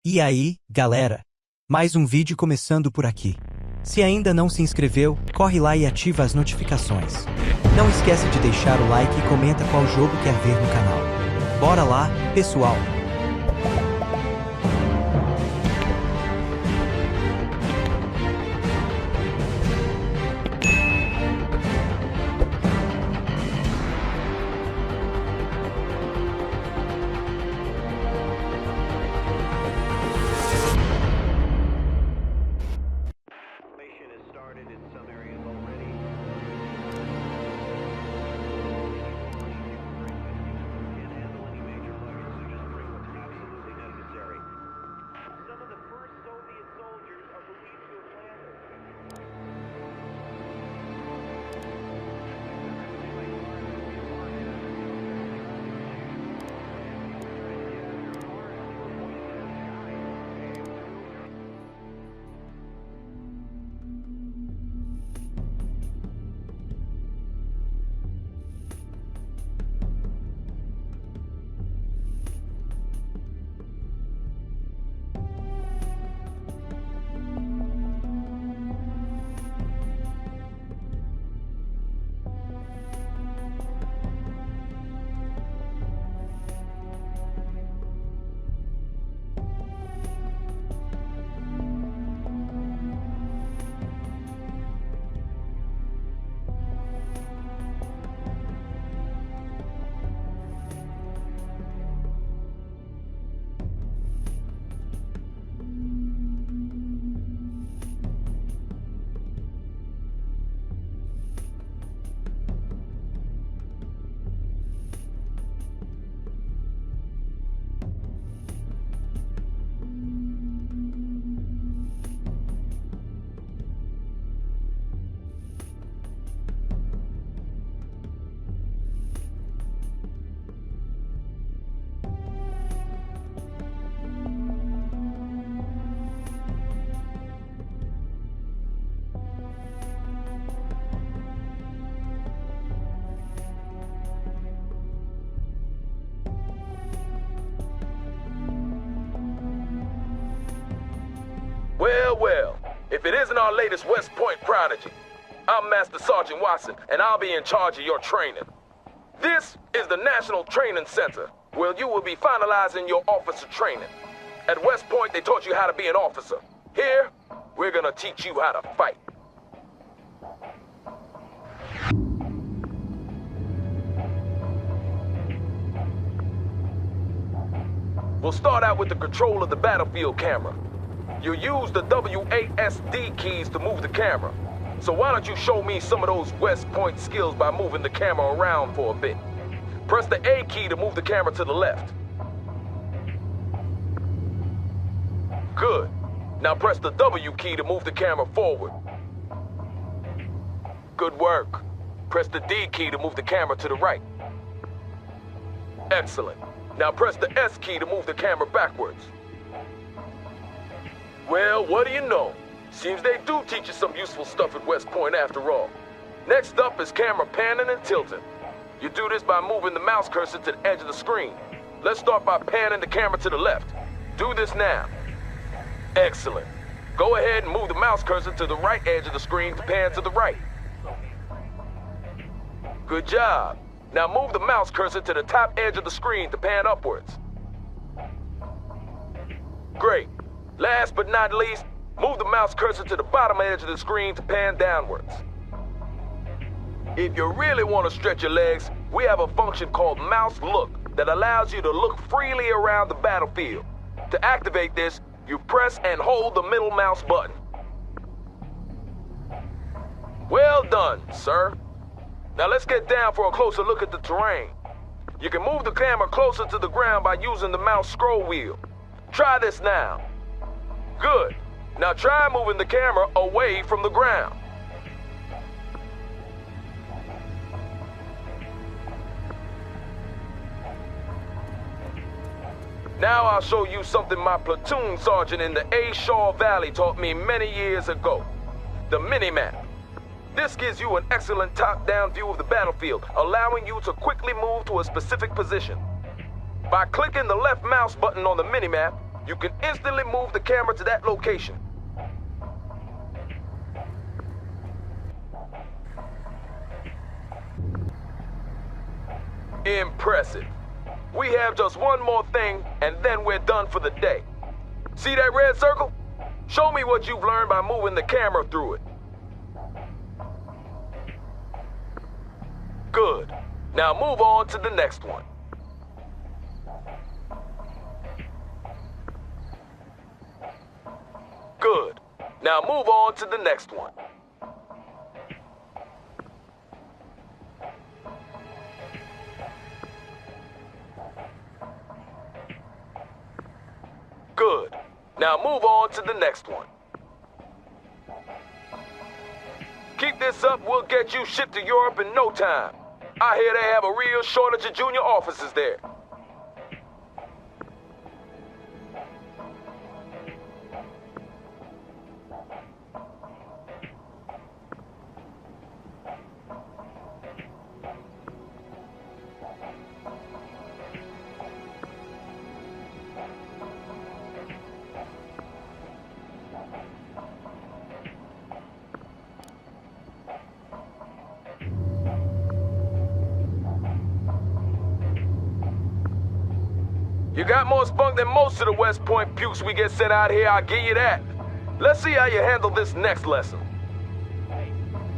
E aí, galera? Mais um vídeo começando por aqui. Se ainda não se inscreveu, corre lá e ativa as notificações. Não esquece de deixar o like e comenta qual jogo quer ver no canal. Bora lá, pessoal! Well, if it isn't our latest West Point prodigy, I'm Master Sergeant Watson, and I'll be in charge of your training. This is the National Training Center, where you will be finalizing your officer training. At West Point, they taught you how to be an officer. Here, we're gonna teach you how to fight. We'll start out with the control of the battlefield camera. You use the WASD keys to move the camera. So why don't you show me some of those West Point skills by moving the camera around for a bit. Press the A key to move the camera to the left. Good. Now press the W key to move the camera forward. Good work. Press the D key to move the camera to the right. Excellent. Now press the S key to move the camera backwards. Well, what do you know? Seems they do teach you some useful stuff at West Point after all. Next up is camera panning and tilting. You do this by moving the mouse cursor to the edge of the screen. Let's start by panning the camera to the left. Do this now. Excellent. Go ahead and move the mouse cursor to the right edge of the screen to pan to the right. Good job. Now move the mouse cursor to the top edge of the screen to pan upwards. Great. Last but not least, move the mouse cursor to the bottom edge of the screen to pan downwards. If you really want to stretch your legs, we have a function called Mouse Look that allows you to look freely around the battlefield. To activate this, you press and hold the middle mouse button. Well done, sir. Now let's get down for a closer look at the terrain. You can move the camera closer to the ground by using the mouse scroll wheel. Try this now. Good. Now try moving the camera away from the ground. Now I'll show you something my platoon sergeant in the A. Shaw Valley taught me many years ago. The mini-map. This gives you an excellent top-down view of the battlefield, allowing you to quickly move to a specific position. By clicking the left mouse button on the minimap, you can instantly move the camera to that location. Impressive. We have just one more thing, and then we're done for the day. See that red circle? Show me what you've learned by moving the camera through it. Good. Now move on to the next one. Good. Now move on to the next one. Good. Now move on to the next one. Keep this up, we'll get you shipped to Europe in no time. I hear they have a real shortage of junior officers there. You got more spunk than most of the West Point pukes we get sent out here, I'll give you that. Let's see how you handle this next lesson. Hey,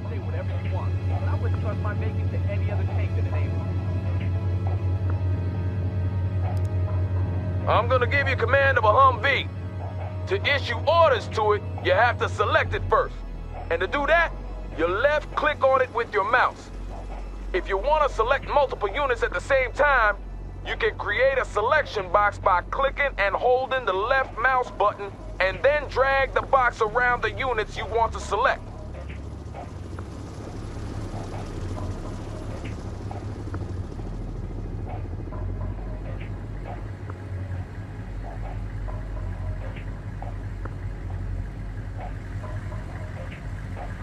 say whatever you want, but I wouldn't trust my making to any other tank than an A1. I'm gonna give you command of a Humvee. To issue orders to it, you have to select it first. And to do that, you left click on it with your mouse. If you want to select multiple units at the same time, you can create a selection box by clicking and holding the left mouse button and then drag the box around the units you want to select.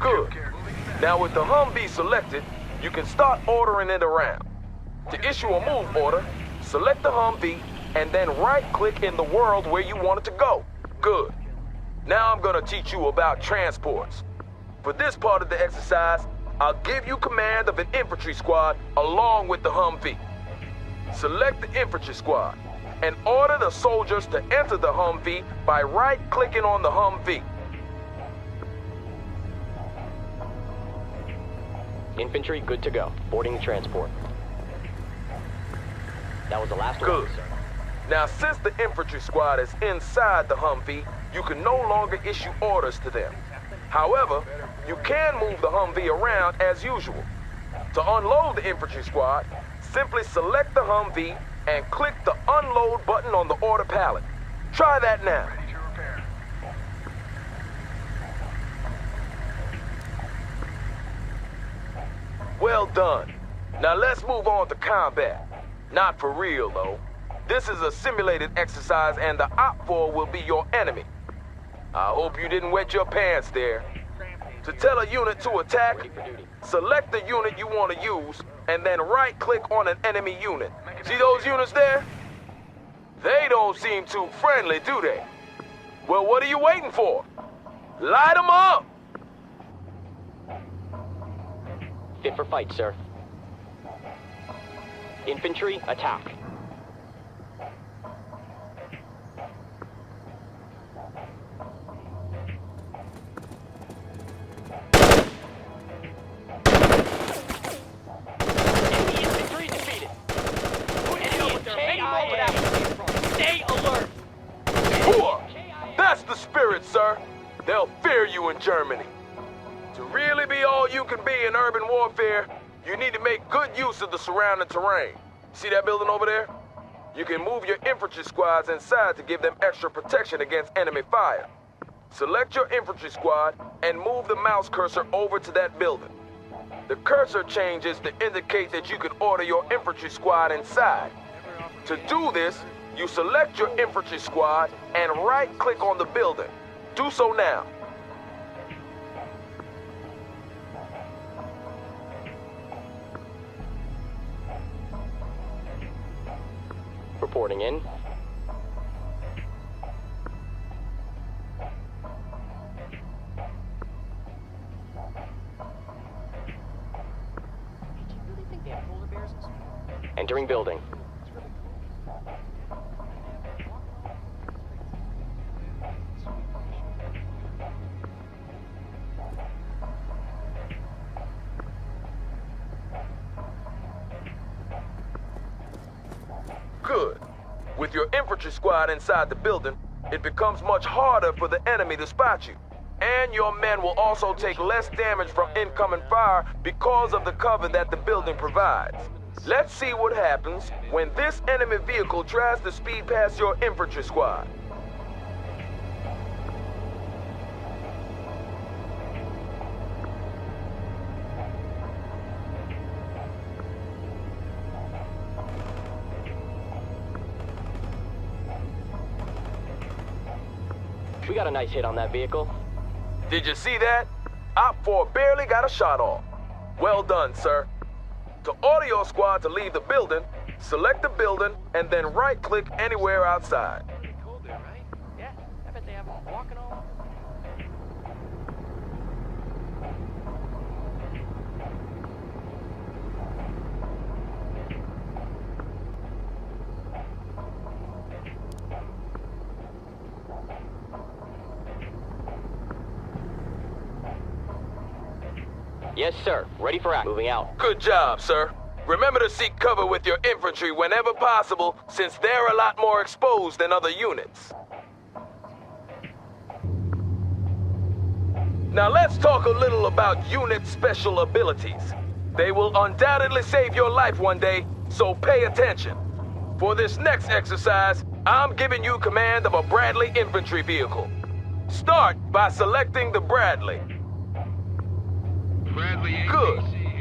Good. Now with the Humvee selected, you can start ordering it around. To issue a move order, select the Humvee and then right-click in the world where you want it to go. Good. Now I'm gonna teach you about transports. For this part of the exercise, I'll give you command of an infantry squad along with the Humvee. Select the infantry squad and order the soldiers to enter the Humvee by right-clicking on the Humvee. Infantry, good to go. Boarding the transport. That was the last Good. one, sir. Now, since the infantry squad is inside the Humvee, you can no longer issue orders to them. However, you can move the Humvee around as usual. To unload the infantry squad, simply select the Humvee and click the unload button on the order pallet. Try that now. Well done. Now let's move on to combat. Not for real, though. This is a simulated exercise and the OPFOR will be your enemy. I hope you didn't wet your pants there. To tell a unit to attack, Ready for duty. select the unit you want to use and then right-click on an enemy unit. See those units there? They don't seem too friendly, do they? Well, what are you waiting for? Light them up! Fit for fight, sir. Infantry, attack. Enemy infantry defeated. Stay alert. Poor! That's the spirit, sir. They'll fear you in Germany. To really be all you can be in urban warfare, you need to make good use of the surrounding terrain. See that building over there? You can move your infantry squads inside to give them extra protection against enemy fire. Select your infantry squad and move the mouse cursor over to that building. The cursor changes to indicate that you can order your infantry squad inside. To do this, you select your infantry squad and right-click on the building. Do so now. reporting in. Entering building. Good. With your infantry squad inside the building, it becomes much harder for the enemy to spot you. And your men will also take less damage from incoming fire because of the cover that the building provides. Let's see what happens when this enemy vehicle tries to speed past your infantry squad. We got a nice hit on that vehicle. Did you see that? Op 4 barely got a shot off. Well done, sir. To order your squad to leave the building, select the building and then right-click anywhere outside. Pretty cold there, right? Yeah, I bet they have them walking all over. Yes, sir. Ready for action. Moving out. Good job, sir. Remember to seek cover with your infantry whenever possible, since they're a lot more exposed than other units. Now let's talk a little about unit special abilities. They will undoubtedly save your life one day, so pay attention. For this next exercise, I'm giving you command of a Bradley infantry vehicle. Start by selecting the Bradley. Good.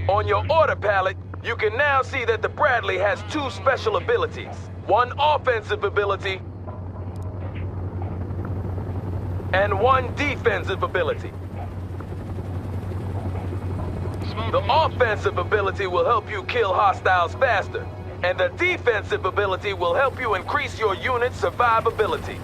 On your order palette, you can now see that the Bradley has two special abilities. One offensive ability and one defensive ability. The offensive ability will help you kill hostiles faster, and the defensive ability will help you increase your unit's survivability.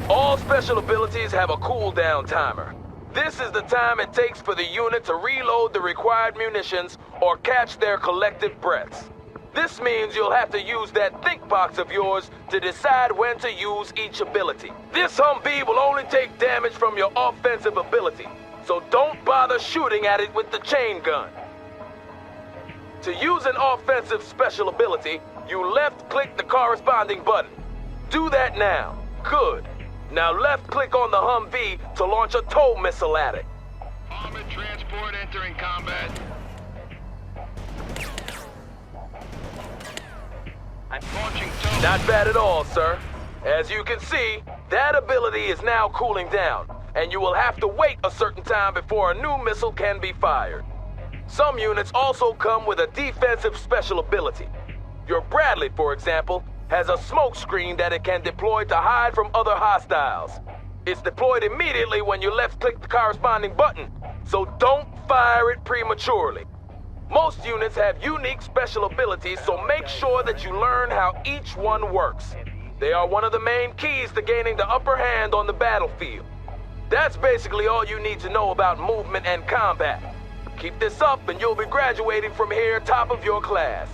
All special abilities have a cooldown timer. This is the time it takes for the unit to reload the required munitions or catch their collective breaths. This means you'll have to use that think box of yours to decide when to use each ability. This Humvee will only take damage from your offensive ability, so don't bother shooting at it with the chain gun. To use an offensive special ability, you left-click the corresponding button. Do that now. Good. Now left-click on the Humvee to launch a tow missile at it. Armored transport entering combat. I'm launching tow. Not bad at all, sir. As you can see, that ability is now cooling down, and you will have to wait a certain time before a new missile can be fired. Some units also come with a defensive special ability. Your Bradley, for example, has a smoke screen that it can deploy to hide from other hostiles. It's deployed immediately when you left-click the corresponding button, so don't fire it prematurely. Most units have unique special abilities, so make sure that you learn how each one works. They are one of the main keys to gaining the upper hand on the battlefield. That's basically all you need to know about movement and combat. Keep this up and you'll be graduating from here top of your class.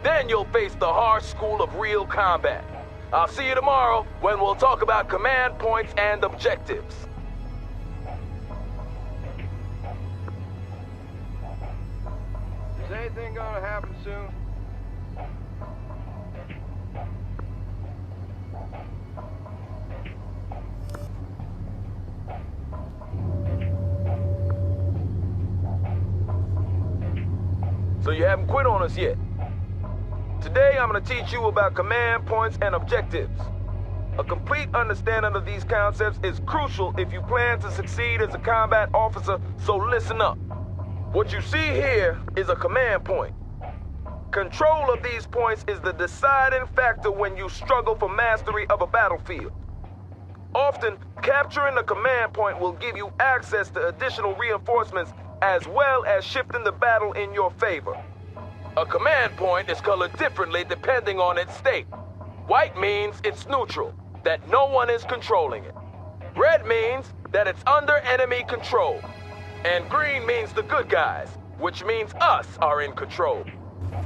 Then you'll face the harsh school of real combat. I'll see you tomorrow when we'll talk about command points and objectives. Is anything gonna happen soon? So you haven't quit on us yet. Today I'm going to teach you about command points and objectives. A complete understanding of these concepts is crucial if you plan to succeed as a combat officer, so listen up. What you see here is a command point. Control of these points is the deciding factor when you struggle for mastery of a battlefield. Often, capturing a command point will give you access to additional reinforcements as well as shifting the battle in your favor. A command point is colored differently depending on its state. White means it's neutral, that no one is controlling it. Red means that it's under enemy control. And green means the good guys, which means us are in control.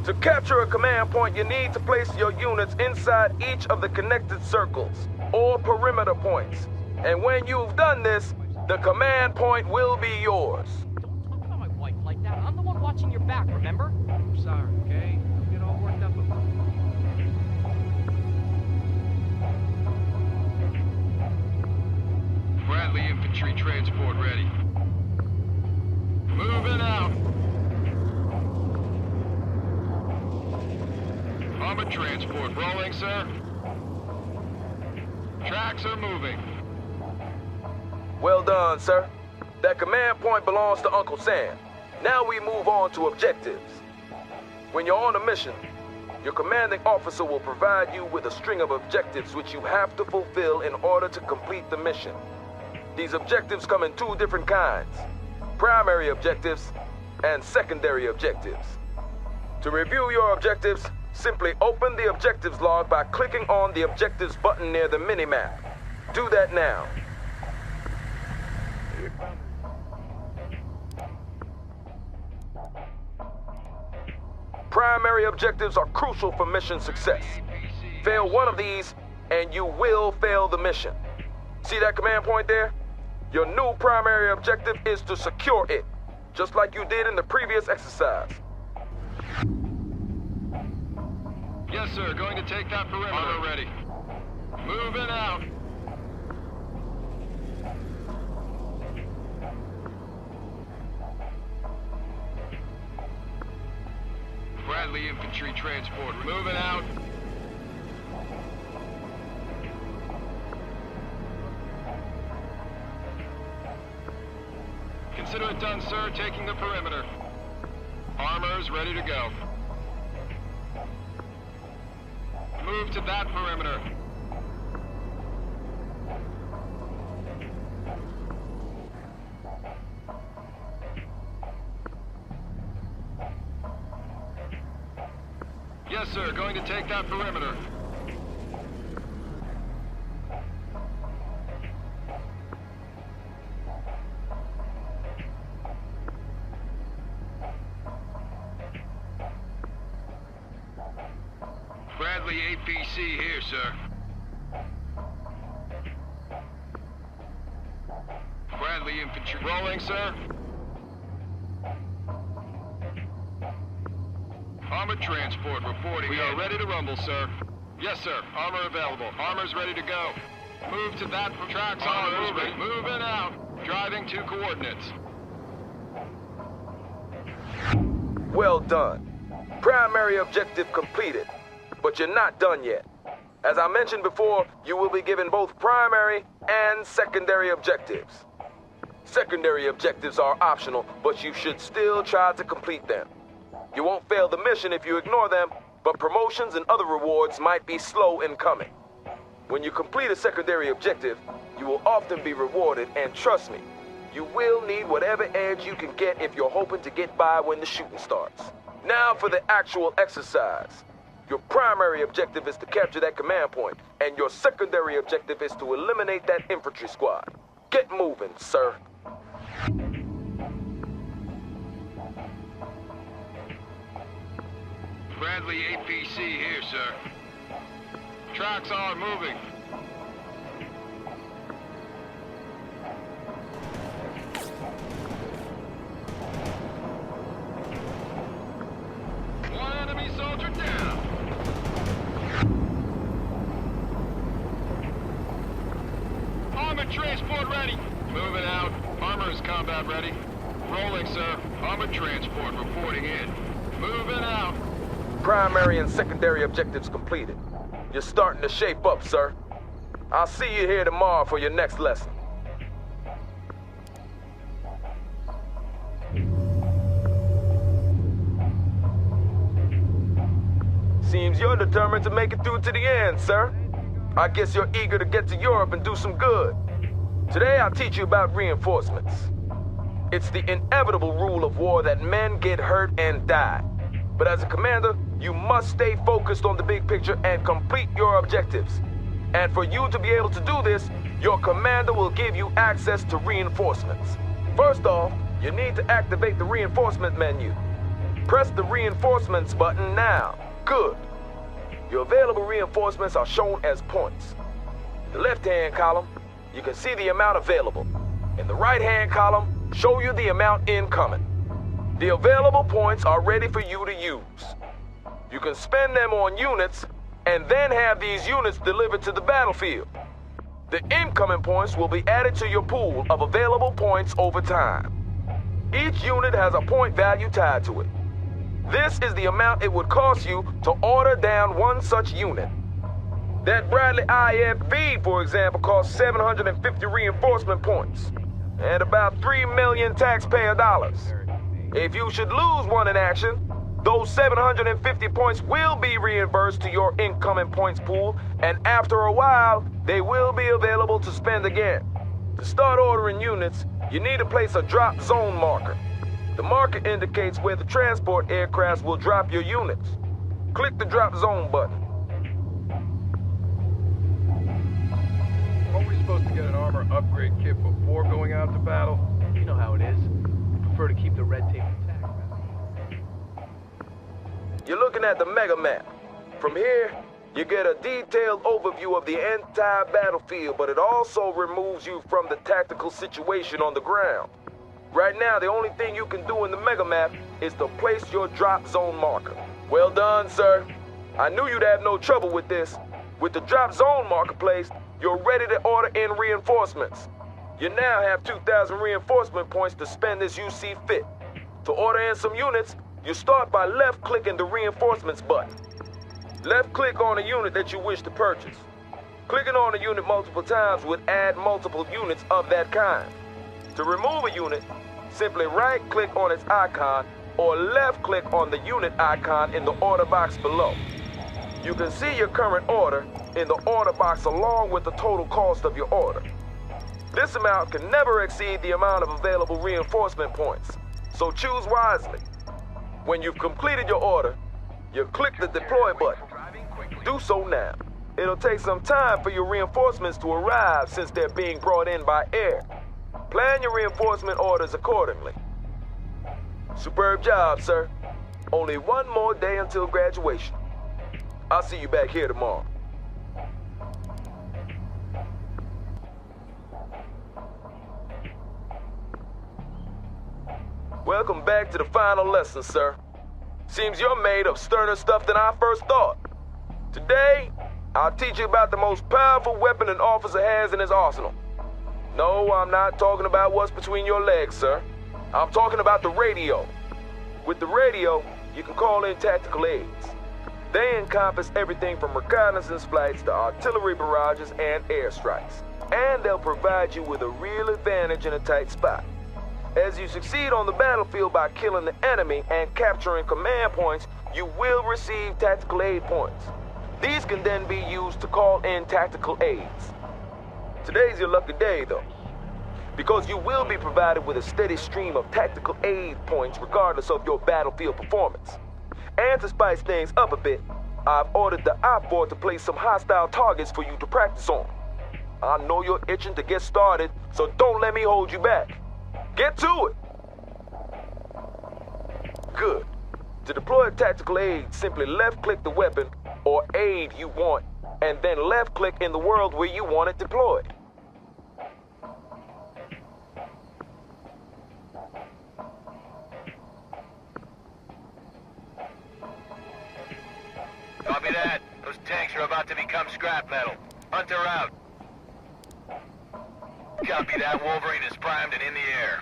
To capture a command point, you need to place your units inside each of the connected circles, or perimeter points. And when you've done this, the command point will be yours. Don't talk about my wife like that. I'm the one watching your back, remember? I'm sorry, okay? Don't get all worked up about it. Friendly infantry transport ready. Moving out. Armored transport rolling, sir. Tracks are moving. Well done, sir. That command point belongs to Uncle Sam. Now we move on to objectives. When you're on a mission, your commanding officer will provide you with a string of objectives which you have to fulfill in order to complete the mission. These objectives come in two different kinds: primary objectives and secondary objectives. To review your objectives, simply open the objectives log by clicking on the objectives button near the mini-map. Do that now. Primary objectives are crucial for mission success. Fail one of these, and you will fail the mission. See that command point there? Your new primary objective is to secure it, just like you did in the previous exercise. Yes, sir. Going to take that perimeter. Armor ready. Moving out. Friendly infantry transport. Moving out. Consider it done, sir. Taking the perimeter. Armor's ready to go. Move to that perimeter. Yes, sir. Going to take that perimeter. Bradley APC here, sir. Bradley infantry rolling, sir. Armored transport reporting. We are ready to rumble, sir. Yes, sir. Armor available. Armor's ready to go. Move to that for tracks. Armor's moving. Moving out. Driving to coordinates. Well done. Primary objective completed. But you're not done yet. As I mentioned before, you will be given both primary and secondary objectives. Secondary objectives are optional, but you should still try to complete them. You won't fail the mission if you ignore them, but promotions and other rewards might be slow in coming. When you complete a secondary objective, you will often be rewarded, and trust me, you will need whatever edge you can get if you're hoping to get by when the shooting starts. Now for the actual exercise. Your primary objective is to capture that command point, and your secondary objective is to eliminate that infantry squad. Get moving, sir. Bradley APC here, sir. Tracks are moving. One enemy soldier down. Armored transport ready. Moving out. Armor is combat ready. Rolling, sir. Armored transport reporting in. Moving out. Primary and secondary objectives completed. You're starting to shape up, sir. I'll see you here tomorrow for your next lesson. Seems you're determined to make it through to the end, sir. I guess you're eager to get to Europe and do some good. Today I'll teach you about reinforcements. It's the inevitable rule of war that men get hurt and die. But as a commander, you must stay focused on the big picture and complete your objectives. And for you to be able to do this, your commander will give you access to reinforcements. First off, you need to activate the reinforcement menu. Press the reinforcements button now. Good. Your available reinforcements are shown as points. In the left-hand column, you can see the amount available. In the right-hand column, show you the amount incoming. The available points are ready for you to use. You can spend them on units and then have these units delivered to the battlefield. The incoming points will be added to your pool of available points over time. Each unit has a point value tied to it. This is the amount it would cost you to order down one such unit. That Bradley IFV, for example, costs 750 reinforcement points and about 3 million taxpayer dollars. If you should lose one in action, those 750 points will be reimbursed to your incoming points pool, and after a while, they will be available to spend again. To start ordering units, you need to place a drop zone marker. The marker indicates where the transport aircrafts will drop your units. Click the drop zone button. Are we supposed to get an armor upgrade kit before going out to battle? You know how it is. Prefer to keep the red tape intact. You're looking at the mega map. From here, you get a detailed overview of the entire battlefield, but it also removes you from the tactical situation on the ground. Right now, the only thing you can do in the mega map is to place your drop zone marker. Well done, sir. I knew you'd have no trouble with this. With the drop zone marker placed, you're ready to order in reinforcements. You now have 2,000 reinforcement points to spend as you see fit. To order in some units, you start by left-clicking the reinforcements button. Left-click on a unit that you wish to purchase. Clicking on a unit multiple times would add multiple units of that kind. To remove a unit, simply right-click on its icon or left-click on the unit icon in the order box below. You can see your current order in the order box along with the total cost of your order. This amount can never exceed the amount of available reinforcement points, so choose wisely. When you've completed your order, you click the deploy button. Do so now. It'll take some time for your reinforcements to arrive since they're being brought in by air. Plan your reinforcement orders accordingly. Superb job, sir. Only one more day until graduation. I'll see you back here tomorrow. Welcome back to the final lesson, sir. Seems you're made of sterner stuff than I first thought. Today, I'll teach you about the most powerful weapon an officer has in his arsenal. No, I'm not talking about what's between your legs, sir. I'm talking about the radio. With the radio, you can call in tactical aids. They encompass everything from reconnaissance flights to artillery barrages and airstrikes. And they'll provide you with a real advantage in a tight spot. As you succeed on the battlefield by killing the enemy and capturing command points, you will receive tactical aid points. These can then be used to call in tactical aids. Today's your lucky day, though, because you will be provided with a steady stream of tactical aid points regardless of your battlefield performance. And to spice things up a bit, I've ordered the I-4 to place some hostile targets for you to practice on. I know you're itching to get started, so don't let me hold you back. Get to it! Good. To deploy a tactical aid, simply left-click the weapon or aid you want, and then left-click in the world where you want it deployed. Copy that. Those tanks are about to become scrap metal. Hunt her out. Copy that. Wolverine is primed and in the air.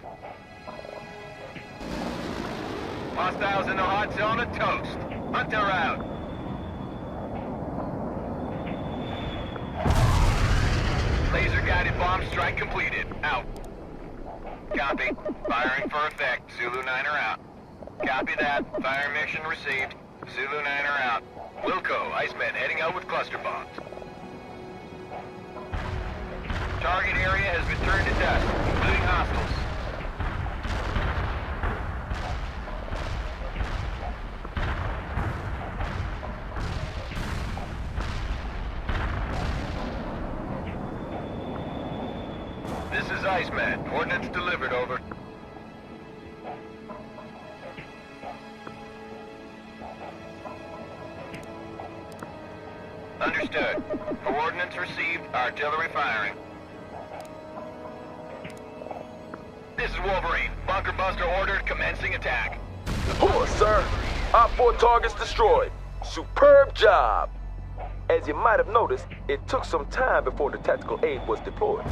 Hostiles in the hot zone and toast. Hunt her out. Laser-guided bomb strike completed. Out. Copy. Firing for effect. Zulu 9 are out. Copy that. Fire mission received. Zulu 9 are out. Wilco, Iceman heading out with cluster bombs. Target area has been turned to dust, including hostiles. This is Iceman. Coordinates delivered, over. Understood. Coordinates received. Artillery firing. This is Wolverine. Bunker Buster ordered. Commencing attack. Poor, sir. Our 4 targets destroyed. Superb job. As you might have noticed, it took some time before the tactical aid was deployed.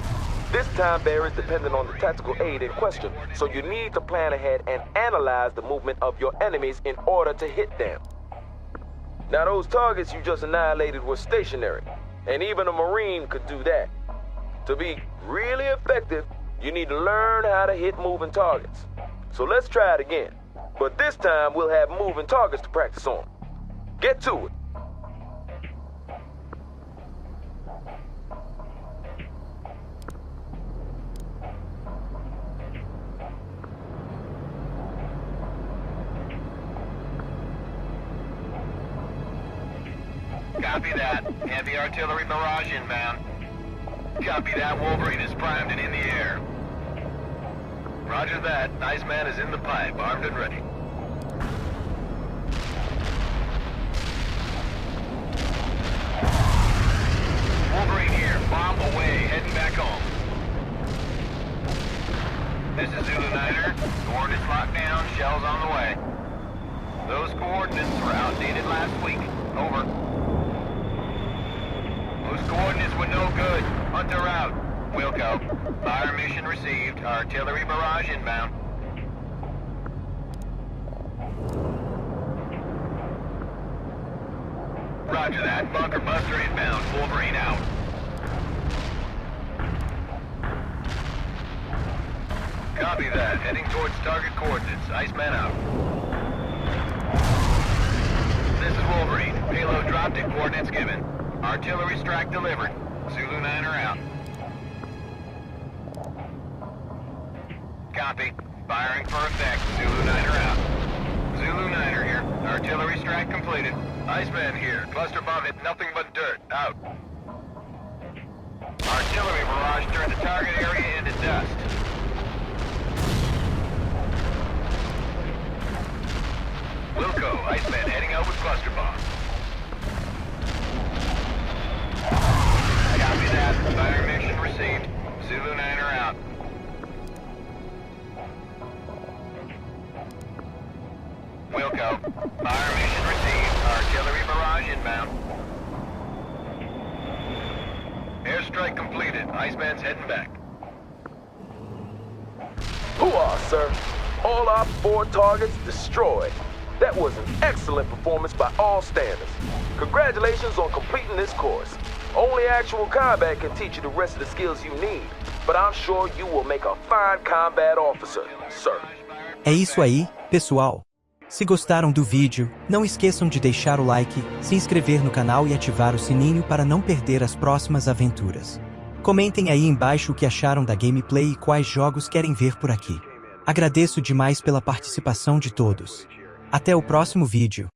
This time varies depending on the tactical aid in question, so you need to plan ahead and analyze the movement of your enemies in order to hit them. Now those targets you just annihilated were stationary, and even a Marine could do that. To be really effective, you need to learn how to hit moving targets. So let's try it again, but this time we'll have moving targets to practice on. Get to it. Copy that. Heavy artillery barrage inbound. Copy that. Wolverine is primed and in the air. Roger that. Iceman is in the pipe, armed and ready. Wolverine here. Bomb away. Heading back home. This is Zulu Niner. Coordinates locked down. Shells on the way. Those coordinates were outdated last week. Over. Those coordinates were no good. Hunter out. Wilco. Fire mission received. Artillery barrage inbound. Roger that. Bunker Buster inbound. Wolverine out. Copy that. Heading towards target coordinates. Iceman out. This is Wolverine. Payload dropped and coordinates given. Artillery strike delivered. Zulu Niner out. Copy. Firing for effect. Zulu Niner out. Zulu Niner here. Artillery strike completed. Iceman here. Cluster bomb hit nothing but dirt. Out. Artillery barrage turned the target area into dust. Wilco, Iceman heading out with cluster bomb. Copy that. Fire mission received. Zulu Niner out. Wilco. Fire mission received. Artillery barrage inbound. Airstrike completed. Iceman's heading back. Hoo-ah, sir. All our 4 targets destroyed. That was an excellent performance by all standards. Congratulations on completing this course. Only actual combat can teach you the rest of the skills you need, but I'm sure you will make a fine combat officer, sir. É isso aí, pessoal. Se gostaram do vídeo, não esqueçam de deixar o like, se inscrever no canal e ativar o sininho para não perder as próximas aventuras. Comentem aí embaixo o que acharam da gameplay e quais jogos querem ver por aqui. Agradeço demais pela participação de todos. Até o próximo vídeo.